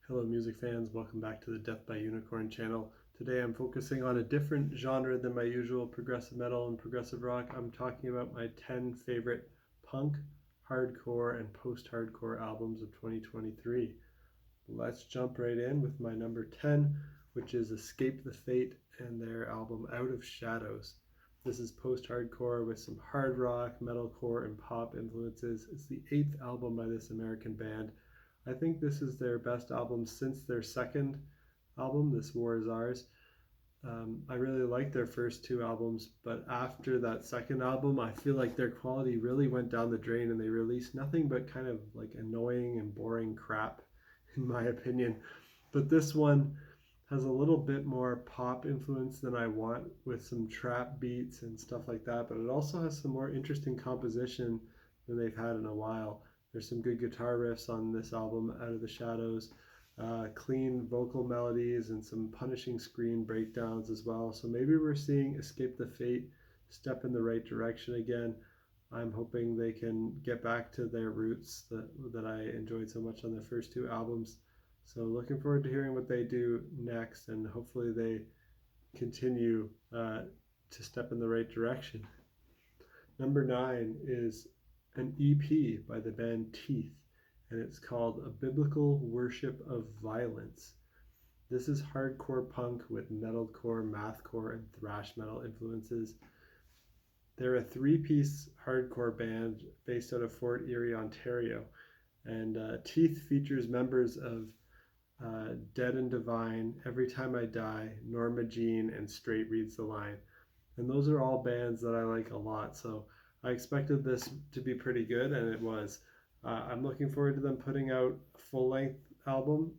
Hello music fans, welcome back to the Death by Unicorn channel. Today I'm focusing on a different genre than my usual progressive metal and progressive rock. I'm talking about my 10 favorite punk, hardcore, and post-hardcore albums of 2023. Let's jump right in with my number 10, which is Escape the Fate and their album Out of Shadows. This is post-hardcore with some hard rock, metalcore, and pop influences. It's the 8th album by this American band. I think this is their best album since their second album, This War Is Ours. I really like their first two albums, but after that second album, I feel like their quality really went down the drain and they released nothing but kind of like annoying and boring crap, in my opinion. But this one has a little bit more pop influence than I want, with some trap beats and stuff like that, but it also has some more interesting composition than they've had in a while. There's some good guitar riffs on this album, Out of the Shadows, clean vocal melodies, and some punishing screen breakdowns as well. So maybe we're seeing Escape the Fate step in the right direction again. I'm hoping they can get back to their roots that I enjoyed so much on their first two albums. So looking forward to hearing what they do next, and hopefully they continue to step in the right direction. Number 9 is an EP by the band Teeth, and it's called A Biblical Worship of Violence. This is hardcore punk with metalcore, mathcore, and thrash metal influences. They're a three-piece hardcore band based out of Fort Erie, Ontario, and Teeth features members of Dead and Divine, Every Time I Die, Norma Jean, and Straight Reads the Line. And those are all bands that I like a lot, so I expected this to be pretty good, and it was. I'm looking forward to them putting out a full-length album.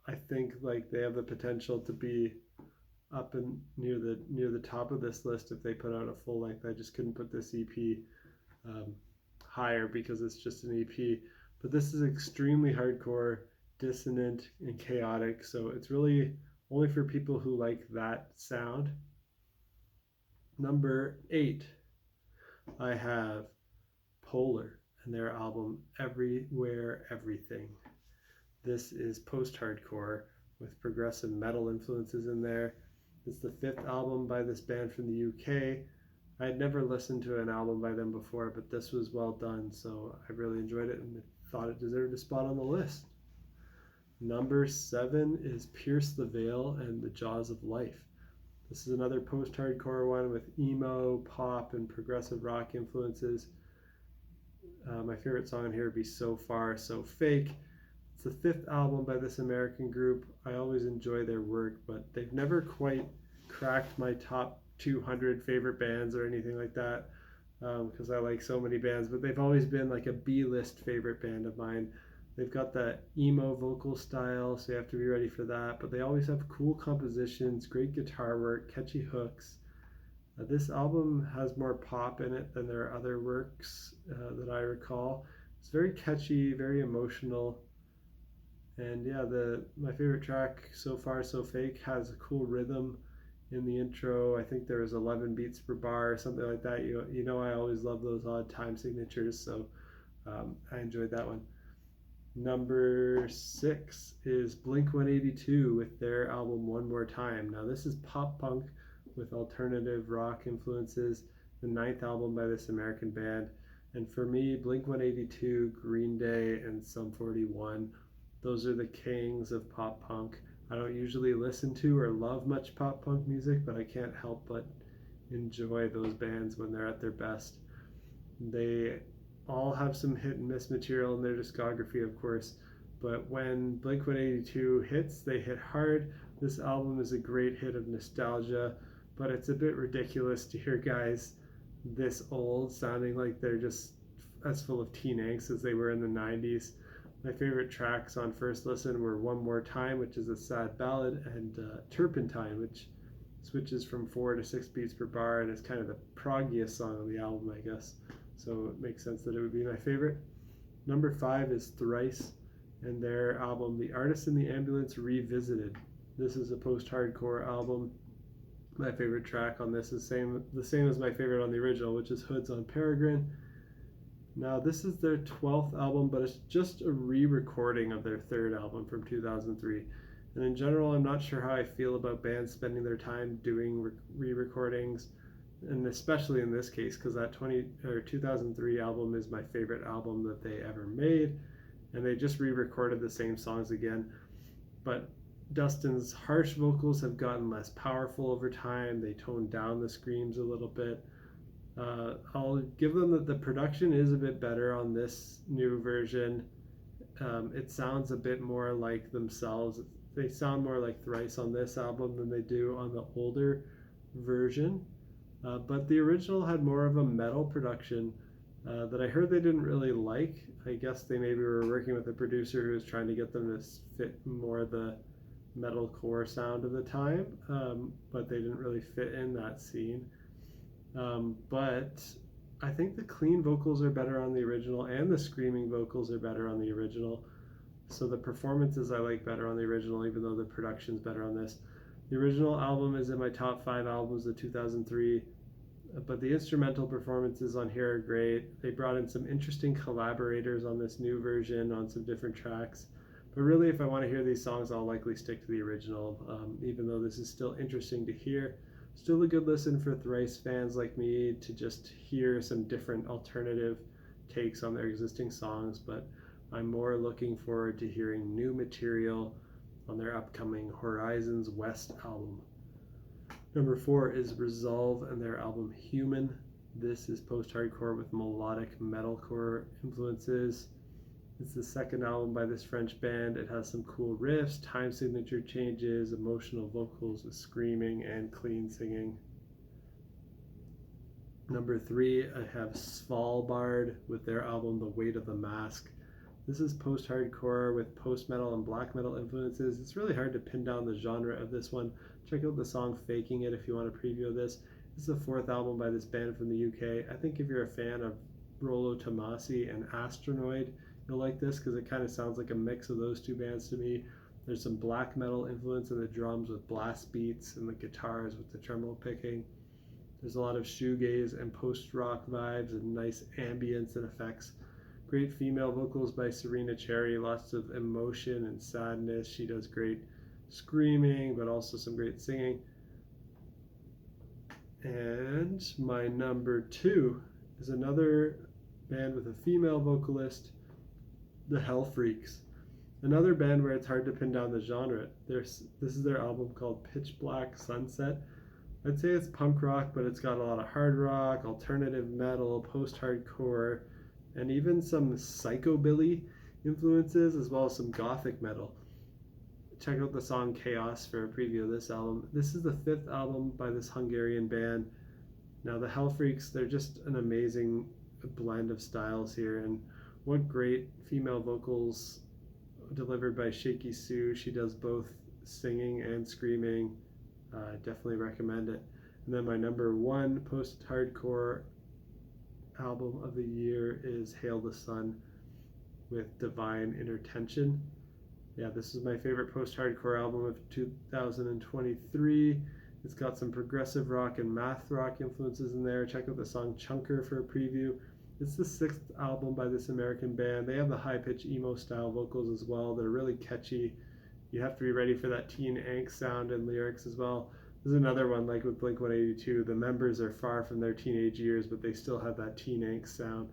I think like they have the potential to be up and near the top of this list if they put out a full length. I just couldn't put this EP higher because it's just an EP. But this is extremely hardcore, dissonant, and chaotic, so it's really only for people who like that sound. Number 8, I have Polar and their album Everywhere Everything. This is post-hardcore with progressive metal influences in there. It's the 5th album by this band from the UK. I had never listened to an album by them before, but this was well done, so I really enjoyed it and thought it deserved a spot on the list. Number 7 is Pierce the Veil and the Jaws of Life. This is another post-hardcore one with emo, pop, and progressive rock influences. My favorite song here would be So Far, So Fake. It's the 5th album by this American group. I always enjoy their work, but they've never quite cracked my top 200 favorite bands or anything like that, because I like so many bands, but they've always been like a B-list favorite band of mine. They've got that emo vocal style, so you have to be ready for that, but they always have cool compositions, great guitar work, catchy hooks. This album has more pop in it than their other works that I recall. It's very catchy, very emotional. And yeah, my favorite track, So Far So Fake, has a cool rhythm in the intro. I think there was 11 beats per bar or something like that. You know I always love those odd time signatures, so I enjoyed that one. Number 6 is Blink-182 with their album One More Time. Now this is pop punk with alternative rock influences, the 9th album by this American band. And for me, Blink-182, Green Day, and Sum 41, those are the kings of pop punk. I don't usually listen to or love much pop punk music, but I can't help but enjoy those bands when they're at their best. They all have some hit and miss material in their discography, of course, but when Blink-182 hits, they hit hard. This album is a great hit of nostalgia, but it's a bit ridiculous to hear guys this old sounding like they're just as full of teen angst as they were in the 90s. My favorite tracks on first listen were One More Time, which is a sad ballad, and Turpentine, which switches from 4 to 6 beats per bar and is kind of the proggiest song on the album, I guess. So it makes sense that it would be my favorite. Number 5 is Thrice and their album The Artist in the Ambulance Revisited. This is a post-hardcore album. My favorite track on this is the same as my favorite on the original, which is Hoods on Peregrine. Now, this is their 12th album, but it's just a re recording of their third album from 2003. And in general, I'm not sure how I feel about bands spending their time doing re recordings, and especially in this case, because that 2003 album is my favorite album that they ever made, and they just re recorded the same songs again. But Dustin's harsh vocals have gotten less powerful over time, they toned down the screams a little bit. I'll give them that the production is a bit better on this new version. It sounds a bit more like themselves. They sound more like Thrice on this album than they do on the older version. But the original had more of a metal production that I heard they didn't really like. I guess they maybe were working with a producer who was trying to get them to fit more the metalcore sound of the time, but they didn't really fit in that scene. But I think the clean vocals are better on the original, and the screaming vocals are better on the original. So the performances I like better on the original, even though the production's better on this. The original album is in my top 5 albums of 2003, but the instrumental performances on here are great. They brought in some interesting collaborators on this new version on some different tracks. But really, if I want to hear these songs, I'll likely stick to the original, even though this is still interesting to hear. Still a good listen for Thrice fans like me to just hear some different alternative takes on their existing songs, but I'm more looking forward to hearing new material on their upcoming Horizons West album. Number 4 is Resolve and their album Human. This is post-hardcore with melodic metalcore influences. It's the second album by this French band. It has some cool riffs, time signature changes, emotional vocals with screaming and clean singing. Number 3, I have Svalbard with their album The Weight of the Mask. This is post-hardcore with post-metal and black metal influences. It's really hard to pin down the genre of this one. Check out the song Faking It if you want a preview of this. This is the 4th album by this band from the UK. I think if you're a fan of Rollo Tomasi and Astronoid, you'll like this because it kind of sounds like a mix of those two bands to me. There's some black metal influence in the drums with blast beats and the guitars with the tremolo picking. There's a lot of shoegaze and post-rock vibes and nice ambience and effects. Great female vocals by Serena Cherry, lots of emotion and sadness. She does great screaming, but also some great singing. And my number 2 is another band with a female vocalist, the Hell Freaks. Another band where it's hard to pin down the genre. This is their album called Pitch Black Sunset. I'd say it's punk rock, but it's got a lot of hard rock, alternative metal, post-hardcore, and even some psychobilly influences, as well as some gothic metal. Check out the song Chaos for a preview of this album. This is the 5th album by this Hungarian band. Now the Hell Freaks, they're just an amazing blend of styles here, and what great female vocals delivered by Shaky Sue. She does both singing and screaming. Definitely recommend it. And then my number 1 post-hardcore album of the year is Hail the Sun with Divine Intertension. Yeah, this is my favorite post-hardcore album of 2023. It's got some progressive rock and math rock influences in there. Check out the song Chunker for a preview. It's the 6th album by this American band. They have the high-pitched emo-style vocals as well. They're really catchy. You have to be ready for that teen angst sound and lyrics as well. This is another one, like with Blink-182. The members are far from their teenage years, but they still have that teen angst sound.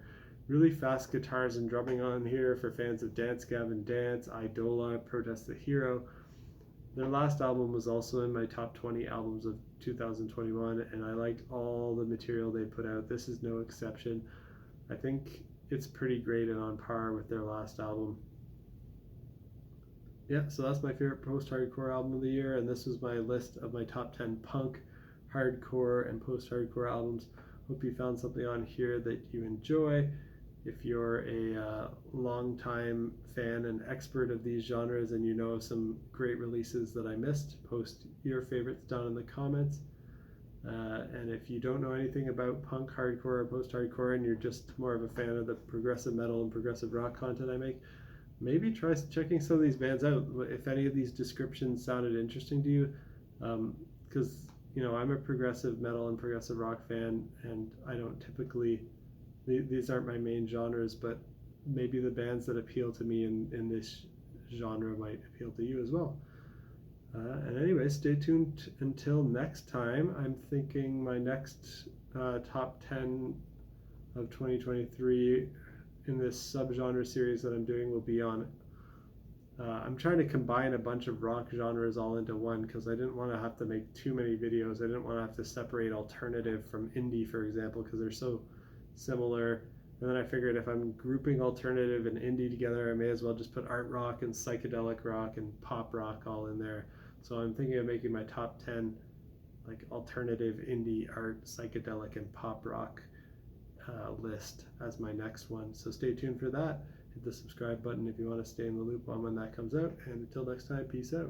Really fast guitars and drumming on here for fans of Dance Gavin Dance, Idola, Protest the Hero. Their last album was also in my top 20 albums of 2021, and I liked all the material they put out. This is no exception. I think it's pretty great and on par with their last album. Yeah, so that's my favorite post-hardcore album of the year, and this was my list of my top 10 punk, hardcore, and post-hardcore albums. Hope you found something on here that you enjoy. If you're a long-time fan and expert of these genres and you know of some great releases that I missed, post your favorites down in the comments. And if you don't know anything about punk, hardcore, or post-hardcore, and you're just more of a fan of the progressive metal and progressive rock content I make, maybe try checking some of these bands out. If any of these descriptions sounded interesting to you, because I'm a progressive metal and progressive rock fan, and I don't typically these aren't my main genres, but maybe the bands that appeal to me in this genre might appeal to you as well. And anyway, stay tuned until next time. I'm thinking my next top 10 of 2023 in this subgenre series that I'm doing will be on. I'm trying to combine a bunch of rock genres all into one because I didn't want to have to make too many videos. I didn't want to have to separate alternative from indie, for example, because they're so similar. And then I figured if I'm grouping alternative and indie together, I may as well just put art rock and psychedelic rock and pop rock all in there. So I'm thinking of making my top 10 like alternative, indie, art, psychedelic, and pop rock list as my next one. So stay tuned for that. Hit the subscribe button if you want to stay in the loop on when that comes out. And until next time, peace out.